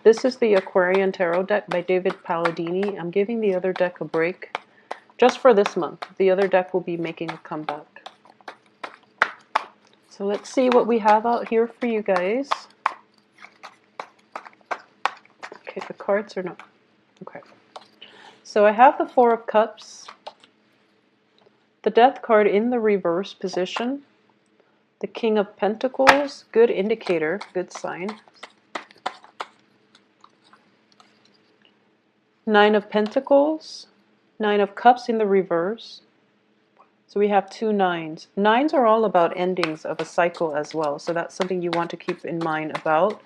This is the Aquarian Tarot deck by David Palladini. I'm giving the other deck a break just for this month. The other deck will be making a comeback. So let's see what we have out here for you guys. Okay, the cards are not... Okay. So I have the Four of Cups, the Death card in the reverse position, the King of Pentacles, good indicator, good sign. Nine of Pentacles, Nine of Cups in the reverse. So we have two nines. Nines are all about endings of a cycle as well. So that's something you want to keep in mind about.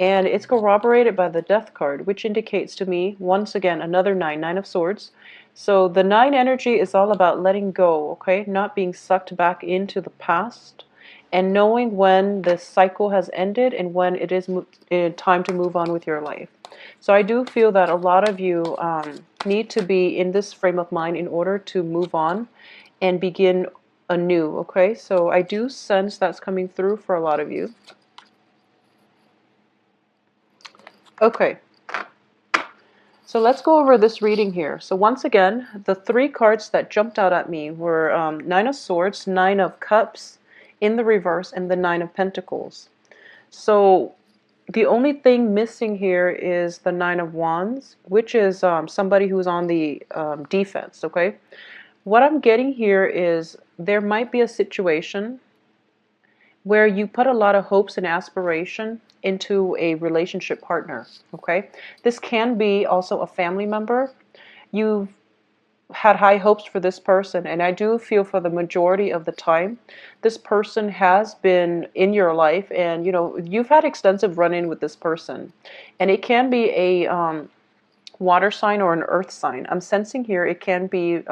And it's corroborated by the Death card, which indicates to me, once again, another nine, Nine of Swords. So the nine energy is all about letting go, okay? Not being sucked back into the past and knowing when the cycle has ended and when it is time to move on with your life. So I do feel that a lot of you need to be in this frame of mind in order to move on and begin anew, okay? So I do sense that's coming through for a lot of you. Okay, so let's go over this reading here. So once again, the three cards that jumped out at me were Nine of Swords, Nine of Cups in the reverse, and the Nine of Pentacles. So the only thing missing here is the Nine of Wands, which is somebody who's on the defense, okay? What I'm getting here is there might be a situation where you put a lot of hopes and aspiration into a relationship partner, okay? This can be also a family member. You've had high hopes for this person, and I do feel for the majority of the time, this person has been in your life, and you know, you've had extensive run-in with this person. And it can be a water sign or an earth sign. I'm sensing here it can be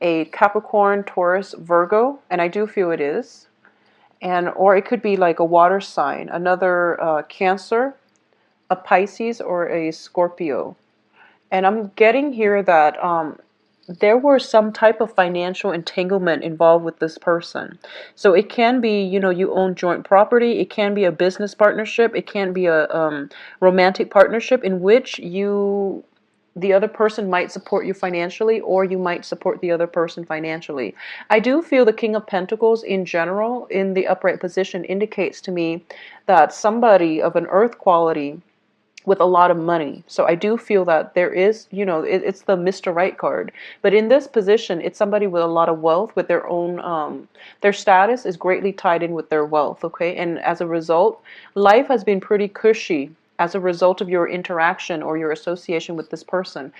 a Capricorn, Taurus, Virgo, and I do feel it is. And or it could be like a water sign, another Cancer, a Pisces, or a Scorpio. And I'm getting here that there were some type of financial entanglement involved with this person. So it can be, you know, you own joint property. It can be a business partnership. It can be a romantic partnership in which the other person might support you financially, or you might support the other person financially. I do feel the King of Pentacles in general in the upright position indicates to me that somebody of an earth quality with a lot of money. So I do feel that there is, you know, it's the Mr. Right card. But in this position, it's somebody with a lot of wealth, with their own, their status is greatly tied in with their wealth, okay? And as a result, life has been pretty cushy as a result of your interaction or your association with this person.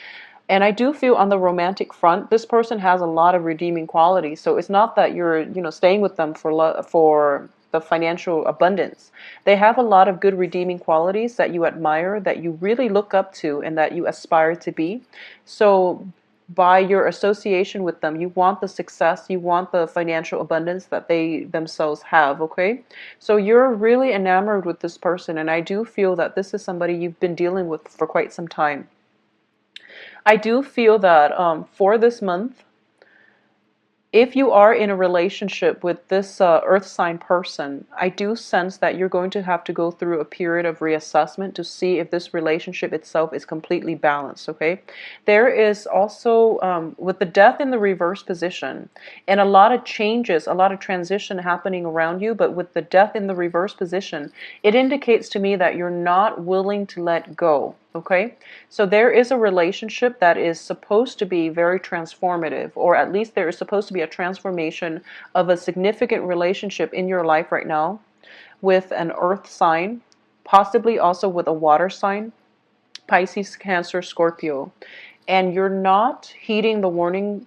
And I do feel on the romantic front, this person has a lot of redeeming qualities. So it's not that you're, you know, staying with them for the financial abundance. They have a lot of good redeeming qualities that you admire, that you really look up to, and that you aspire to be. So by your association with them, you want the success, you want the financial abundance that they themselves have, okay? So you're really enamored with this person, and I do feel that this is somebody you've been dealing with for quite some time. I do feel that for this month, if you are in a relationship with this earth sign person, I do sense that you're going to have to go through a period of reassessment to see if this relationship itself is completely balanced, okay? There is also, with the death in the reverse position, and a lot of changes, a lot of transition happening around you, but with the death in the reverse position, it indicates to me that you're not willing to let go. Okay, so there is a relationship that is supposed to be very transformative, or at least there is supposed to be a transformation of a significant relationship in your life right now with an earth sign, possibly also with a water sign, Pisces, Cancer, Scorpio. And you're not heeding the warning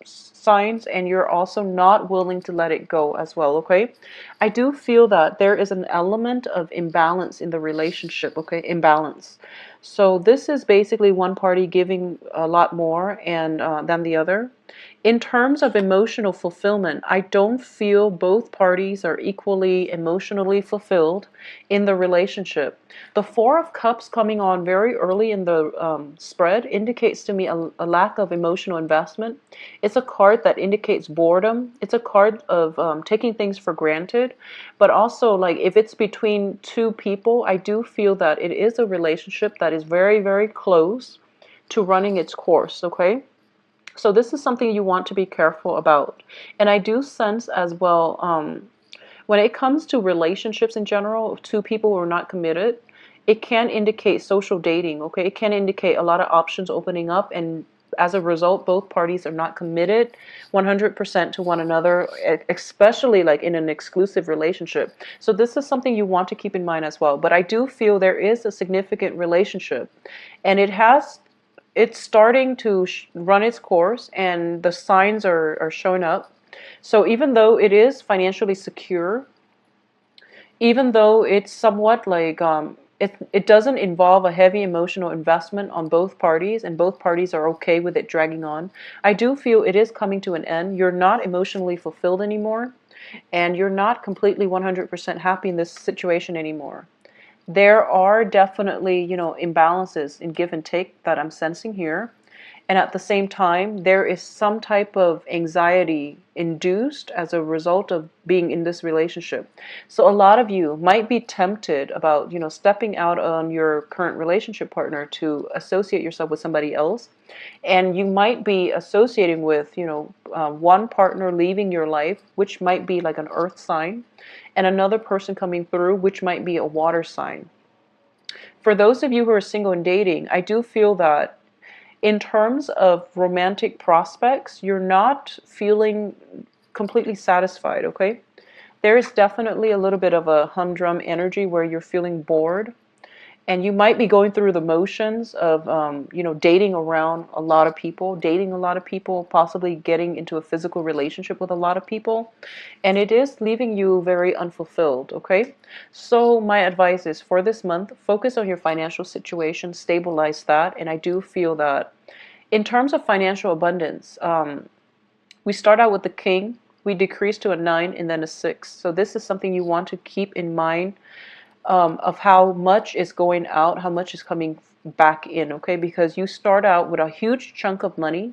signs, and you're also not willing to let it go as well, okay? I do feel that there is an element of imbalance in the relationship, okay? Imbalance. So this is basically one party giving a lot more and than the other. In terms of emotional fulfillment, I don't feel both parties are equally emotionally fulfilled in the relationship. The Four of Cups coming on very early in the spread indicates to me a lack of emotional investment. It's a card that indicates boredom. It's a card of taking things for granted. But also, like, if it's between two people, I do feel that it is a relationship that is very, very close to running its course, okay? So this is something you want to be careful about. And I do sense as well, when it comes to relationships in general, two people who are not committed, it can indicate social dating, okay? It can indicate a lot of options opening up, and as a result, both parties are not committed 100% to one another, especially like in an exclusive relationship. So this is something you want to keep in mind as well. But I do feel there is a significant relationship, and it's starting to run its course, and the signs are showing up. So even though it is financially secure, even though it's somewhat like it doesn't involve a heavy emotional investment on both parties, and both parties are okay with it dragging on, I do feel it is coming to an end. You're not emotionally fulfilled anymore, and you're not completely 100% happy in this situation anymore. There are definitely, imbalances in give and take that I'm sensing here. And at the same time, there is some type of anxiety induced as a result of being in this relationship. So a lot of you might be tempted about, stepping out on your current relationship partner to associate yourself with somebody else. And you might be associating with, one partner leaving your life, which might be like an earth sign, and another person coming through, which might be a water sign. For those of you who are single and dating, I do feel that in terms of romantic prospects, you're not feeling completely satisfied, okay? There is definitely a little bit of a humdrum energy where you're feeling bored. And you might be going through the motions of, dating around a lot of people, dating a lot of people, possibly getting into a physical relationship with a lot of people. And it is leaving you very unfulfilled, okay? So my advice is for this month, focus on your financial situation, stabilize that. And I do feel that in terms of financial abundance, we start out with the king, we decrease to a 9 and then a 6. So this is something you want to keep in mind, of how much is going out, how much is coming back in, okay? Because you start out with a huge chunk of money,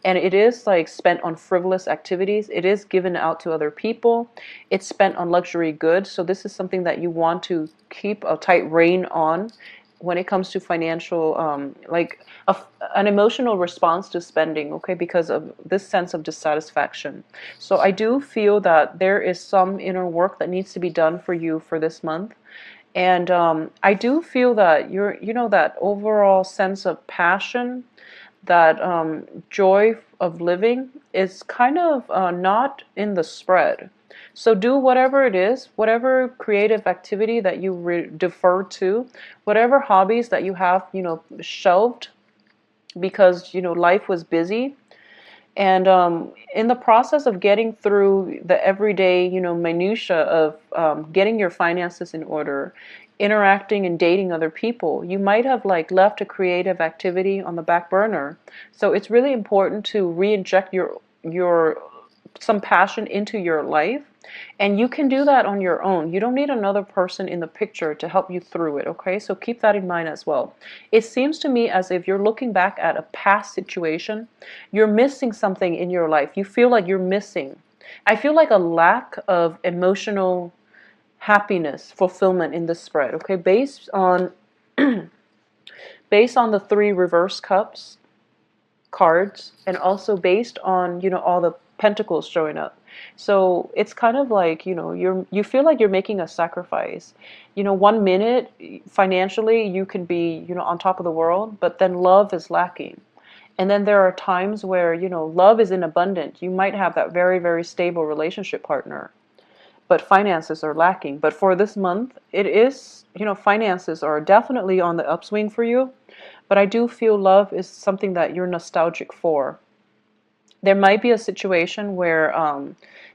and it is like spent on frivolous activities. It is given out to other people. It's spent on luxury goods. So this is something that you want to keep a tight rein on when it comes to financial, an emotional response to spending, okay, because of this sense of dissatisfaction. So I do feel that there is some inner work that needs to be done for you for this month. And I do feel that that overall sense of passion, that joy of living is kind of not in the spread. So do whatever it is, whatever creative activity that you defer to, whatever hobbies that you have, shelved because, life was busy. And in the process of getting through the everyday, minutia of getting your finances in order, interacting and dating other people, you might have like left a creative activity on the back burner. So it's really important to re-inject your some passion into your life. And you can do that on your own. You don't need another person in the picture to help you through it, okay? So keep that in mind as well. It seems to me as if you're looking back at a past situation, you're missing something in your life. You feel like you're missing. I feel like a lack of emotional happiness, fulfillment in this spread, okay? Based on the 3 reverse cups cards, and also based on, all the pentacles showing up. So it's kind of like, you feel like you're making a sacrifice. 1 minute financially you can be, on top of the world, but then love is lacking. And then there are times where, love is in abundance. You might have that very, very stable relationship partner, but finances are lacking. But for this month, it is, finances are definitely on the upswing for you. But I do feel love is something that you're nostalgic for. There might be a situation where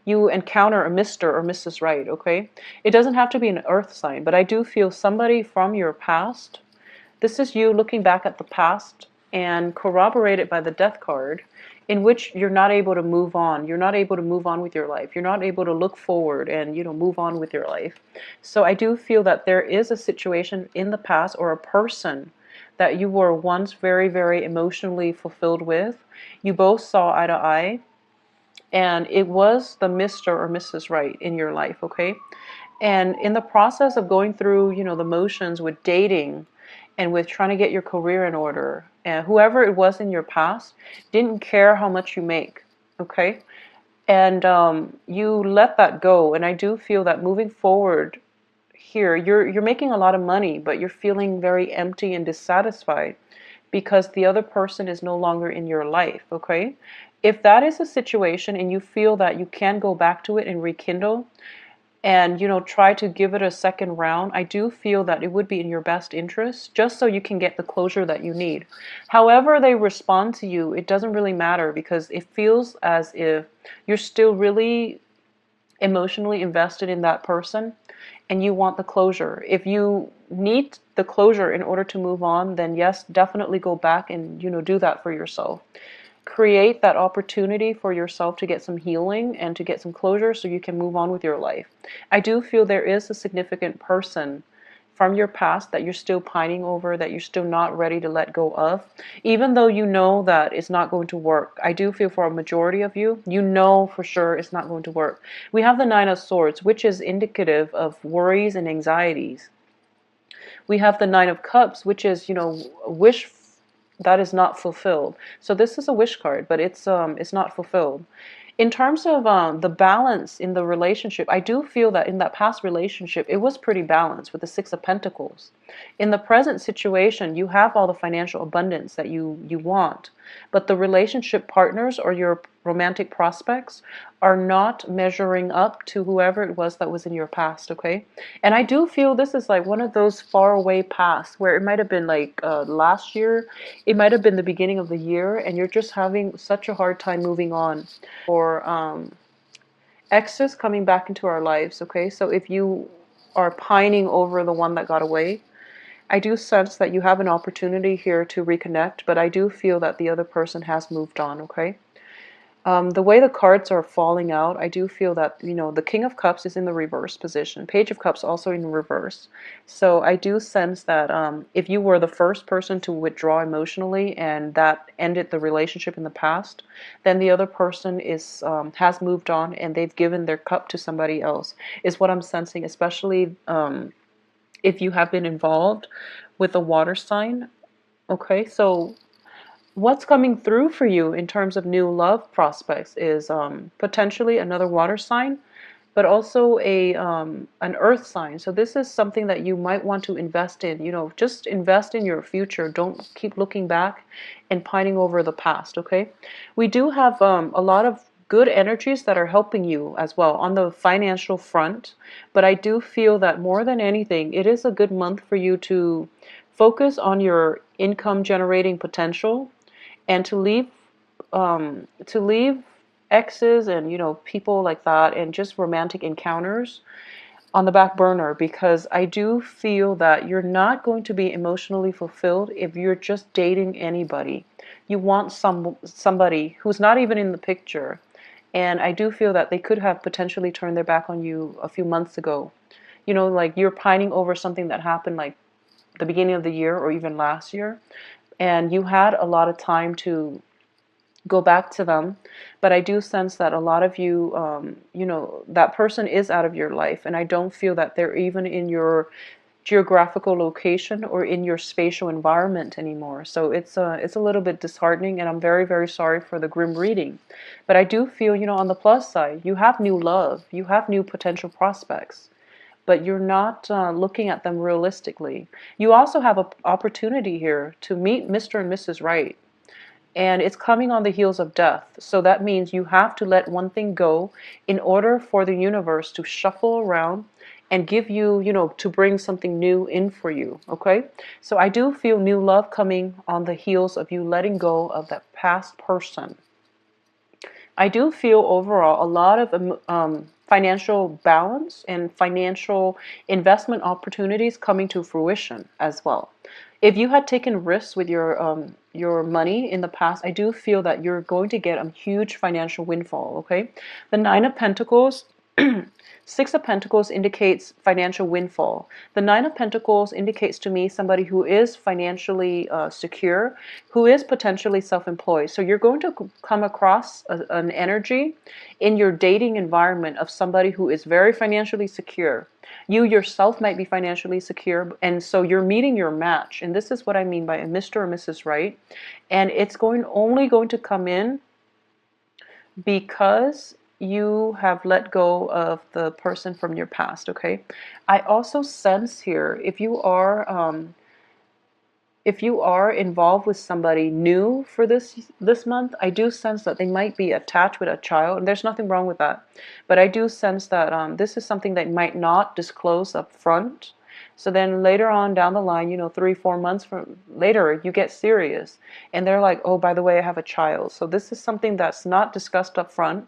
you encounter a Mr. or Mrs. Right, okay? It doesn't have to be an earth sign, but I do feel somebody from your past. This is you looking back at the past, and corroborated by the death card in which you're not able to move on. You're not able to move on with your life. You're not able to look forward and, move on with your life. So I do feel that there is a situation in the past, or a person that you were once very, very emotionally fulfilled with. You both saw eye to eye, and it was the Mr. or Mrs. Right in your life, okay? And in the process of going through, the motions with dating and with trying to get your career in order, and whoever it was in your past didn't care how much you make, okay? And you let that go. And I do feel that moving forward here, you're making a lot of money, but you're feeling very empty and dissatisfied because the other person is no longer in your life, okay? If that is a situation and you feel that you can go back to it and rekindle, and try to give it a second round, I do feel that it would be in your best interest, just so you can get the closure that you need. However they respond to you, it doesn't really matter, because it feels as if you're still really emotionally invested in that person and you want the closure. If you need the closure in order to move on, then yes, definitely go back and do that for yourself. Create that opportunity for yourself to get some healing and to get some closure so you can move on with your life. I do feel there is a significant person from your past that you're still pining over, that you're still not ready to let go of, even though you know that it's not going to work. I do feel for a majority of you, you know for sure it's not going to work. We have the Nine of Swords, which is indicative of worries and anxieties. We have the Nine of Cups, which is, a wish that is not fulfilled. So this is a wish card, but it's not fulfilled. In terms of the balance in the relationship, I do feel that in that past relationship, it was pretty balanced with the Six of Pentacles. In the present situation, you have all the financial abundance that you want, but the relationship partners or your romantic prospects are not measuring up to whoever it was that was in your past, okay? And I do feel this is like one of those far away pasts where it might have been like last year, it might have been the beginning of the year, and you're just having such a hard time moving on. Or exes coming back into our lives, okay? So if you are pining over the one that got away, I do sense that you have an opportunity here to reconnect, but I do feel that the other person has moved on, okay? The way the cards are falling out, I do feel that, the King of Cups is in the reverse position. Page of Cups also in reverse. So I do sense that if you were the first person to withdraw emotionally and that ended the relationship in the past, then the other person has moved on and they've given their cup to somebody else, is what I'm sensing, especially if you have been involved with a water sign. Okay, so what's coming through for you in terms of new love prospects is potentially another water sign, but also an earth sign. So this is something that you might want to invest in. Just invest in your future. Don't keep looking back and pining over the past, okay? We do have a lot of good energies that are helping you as well on the financial front, but I do feel that more than anything, it is a good month for you to focus on your income generating potential, and to leave exes and people like that and just romantic encounters on the back burner, because I do feel that you're not going to be emotionally fulfilled if you're just dating anybody. You want somebody who's not even in the picture, and I do feel that they could have potentially turned their back on you a few months ago. Like you're pining over something that happened like the beginning of the year or even last year, and you had a lot of time to go back to them. But I do sense that a lot of you, that person is out of your life, and I don't feel that they're even in your geographical location or in your spatial environment anymore. So it's a little bit disheartening, and I'm very, very sorry for the grim reading. But I do feel, on the plus side, you have new love, you have new potential prospects, but you're not looking at them realistically. You also have an opportunity here to meet Mr. and Mrs. Right, and it's coming on the heels of death. So that means you have to let one thing go in order for the universe to shuffle around and give you, to bring something new in for you, okay? So I do feel new love coming on the heels of you letting go of that past person. I do feel overall a lot of financial balance and financial investment opportunities coming to fruition as well. If you had taken risks with your money in the past, I do feel that you're going to get a huge financial windfall, okay? The Nine of Pentacles, Six of Pentacles indicates financial windfall. The Nine of Pentacles indicates to me somebody who is financially secure, who is potentially self-employed. So you're going to come across an energy in your dating environment of somebody who is very financially secure. You yourself might be financially secure, and so you're meeting your match. And this is what I mean by a Mr. or Mrs. Right. And it's only going to come in because you have let go of the person from your past, okay? I also sense here, if you are involved with somebody new for this month, I do sense that they might be attached with a child, and there's nothing wrong with that. But I do sense that this is something that might not disclose up front. So then later on down the line, 3-4 months from later, you get serious, and they're like, oh, by the way, I have a child. So this is something that's not discussed up front.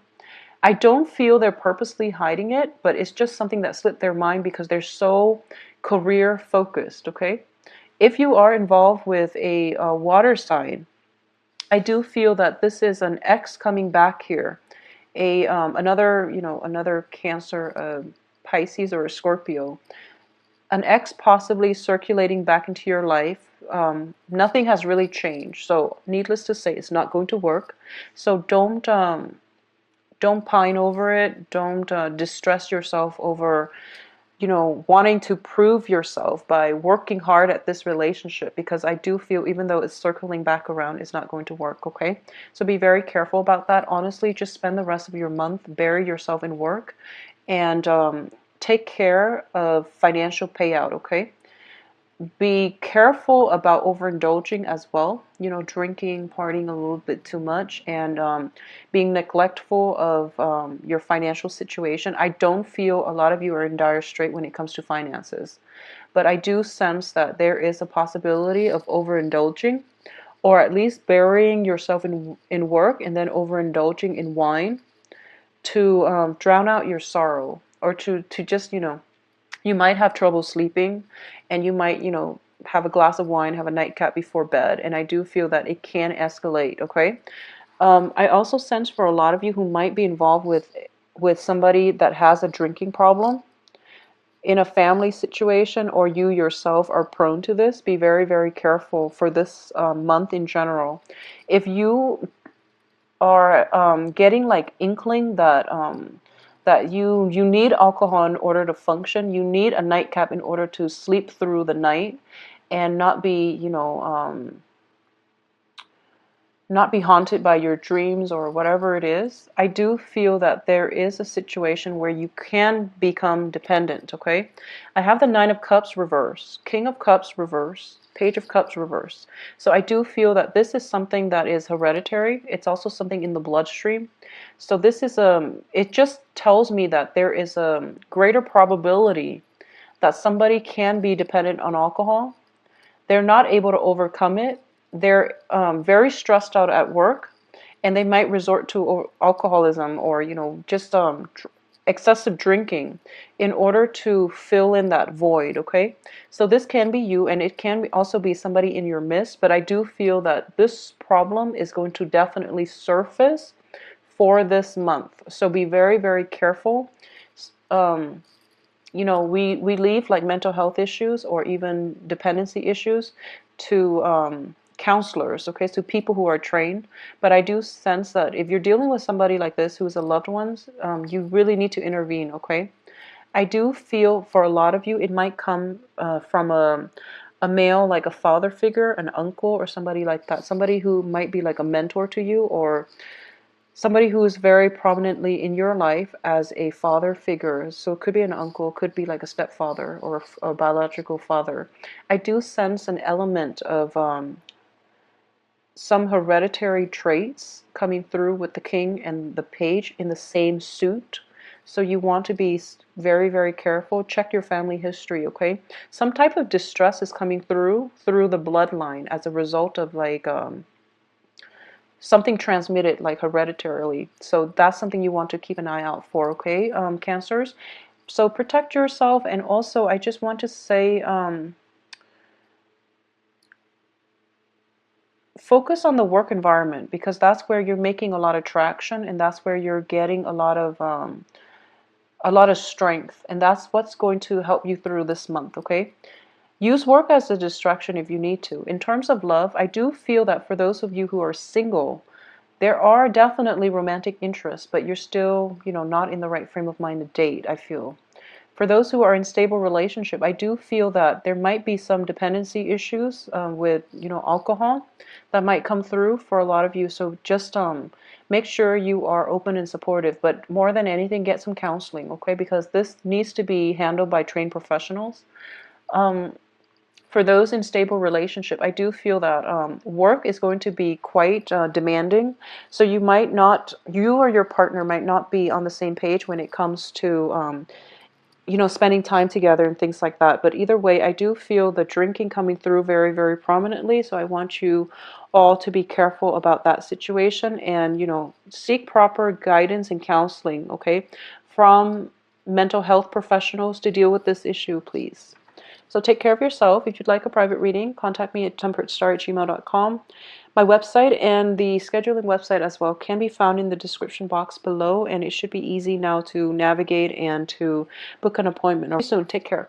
I don't feel they're purposely hiding it, but it's just something that slipped their mind because they're so career focused, okay? If you are involved with a water sign, I do feel that this is an ex coming back here. Another Cancer, Pisces, or a Scorpio. An ex possibly circulating back into your life. Nothing has really changed. So needless to say, it's not going to work. So don't pine over it. Don't distress yourself over wanting to prove yourself by working hard at this relationship, because I do feel even though it's circling back around, it's not going to work, okay? So be very careful about that. Honestly, just spend the rest of your month, bury yourself in work, and take care of financial payout, okay? Be careful about overindulging as well, drinking, partying a little bit too much, and being neglectful of your financial situation. I don't feel a lot of you are in dire strait when it comes to finances, but I do sense that there is a possibility of overindulging, or at least burying yourself in work and then overindulging in wine to drown out your sorrow, or to just, you might have trouble sleeping, and you might, have a glass of wine, have a nightcap before bed, and I do feel that it can escalate, okay? I also sense for a lot of you who might be involved with somebody that has a drinking problem in a family situation, or you yourself are prone to this, be very, very careful for this month in general. If you are getting like inkling that you need alcohol in order to function, you need a nightcap in order to sleep through the night and not be haunted by your dreams or whatever it is. I do feel that there is a situation where you can become dependent, okay? I have the Nine of Cups reverse, King of Cups reverse, Page of Cups reverse. So I do feel that this is something that is hereditary. It's also something in the bloodstream. So this is it just tells me that there is a greater probability that somebody can be dependent on alcohol. They're not able to overcome it. They're very stressed out at work, and they might resort to alcoholism, or just excessive drinking in order to fill in that void, okay? So this can be you, and it can also be somebody in your midst, but I do feel that this problem is going to definitely surface for this month. So be very, very careful. We leave like mental health issues or even dependency issues to counselors, okay, so people who are trained. But I do sense that if you're dealing with somebody like this who is a loved one, you really need to intervene, okay? I do feel for a lot of you, it might come from a male, like a father figure, an uncle, or somebody like that, somebody who might be like a mentor to you, or somebody who is very prominently in your life as a father figure. So it could be an uncle, could be like a stepfather or a biological father. I do sense an element of some hereditary traits coming through with the king and the page in the same suit. So you want to be very, very careful. Check your family history, okay? Some type of distress is coming through the bloodline as a result of like something transmitted like hereditarily. So that's something you want to keep an eye out for, okay, Cancers? So protect yourself. And also I just want to say focus on the work environment, because that's where you're making a lot of traction, and that's where you're getting a lot of strength, and that's what's going to help you through this month, okay? Use work as a distraction if you need to. In terms of love, I do feel that for those of you who are single, there are definitely romantic interests, but you're still, not in the right frame of mind to date, I feel. For those who are in stable relationship, I do feel that there might be some dependency issues with, alcohol that might come through for a lot of you. So just make sure you are open and supportive. But more than anything, get some counseling, okay? Because this needs to be handled by trained professionals. For those in stable relationship, I do feel that work is going to be quite demanding. So you or your partner might not be on the same page when it comes to spending time together and things like that. But either way, I do feel the drinking coming through very, very prominently. So I want you all to be careful about that situation and, seek proper guidance and counseling, okay, from mental health professionals to deal with this issue, please. So take care of yourself. If you'd like a private reading, contact me at temperatestar@gmail.com. My website and the scheduling website as well can be found in the description box below, and it should be easy now to navigate and to book an appointment. See you soon. Take care.